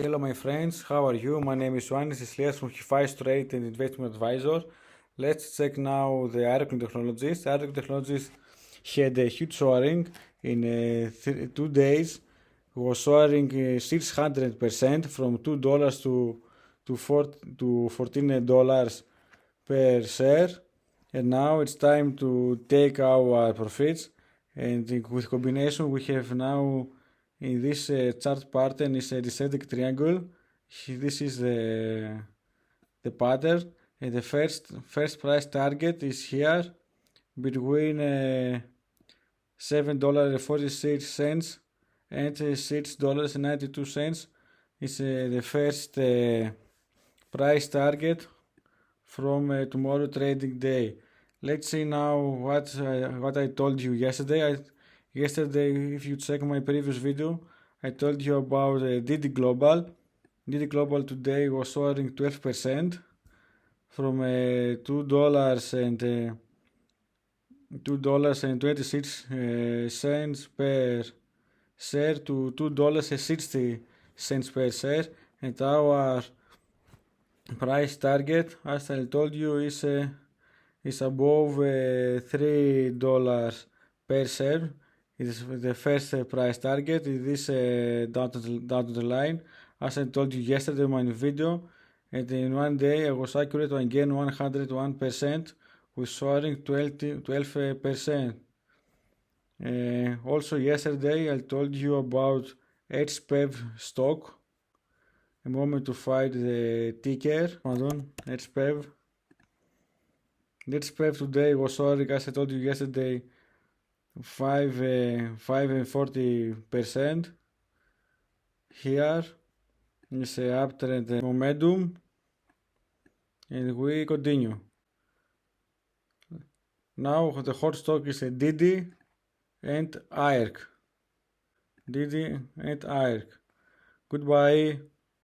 Hello my friends, how are you? My name is Ioannis Islias from Hifai Trade and Investment Advisor. Let's check now the Aerc Technologies. Aerc Technologies had a huge soaring in 2 days. It was soaring 600% from $2 to $14 per share. And now it's time to take our profits. And with combination we have now in this chart pattern is a descending triangle. This is the pattern, and the first price target is here between $7.46 and $6.92 is the first price target from tomorrow trading day. Let's see now what I told you yesterday. Yesterday, if you check my previous video, I told you about Didi Global. Didi Global today was soaring 12% from $2.26 per share to $2.60 per share, and our price target, as I told you, is above $3 per share. It is the first price target. It is down to the line, as I told you yesterday in my video, and in one day I was accurate to gain 101% with soaring 12%. Also yesterday I told you about Aerc Xpev stock. A moment to find the ticker. Aerc Xpev. Aerc Xpev today was soaring, as I told you yesterday, 5.40%. Here is a uptrend momentum, and we continue. Now the hot stock is a Didi and Aerc. Didi and Aerc. Goodbye.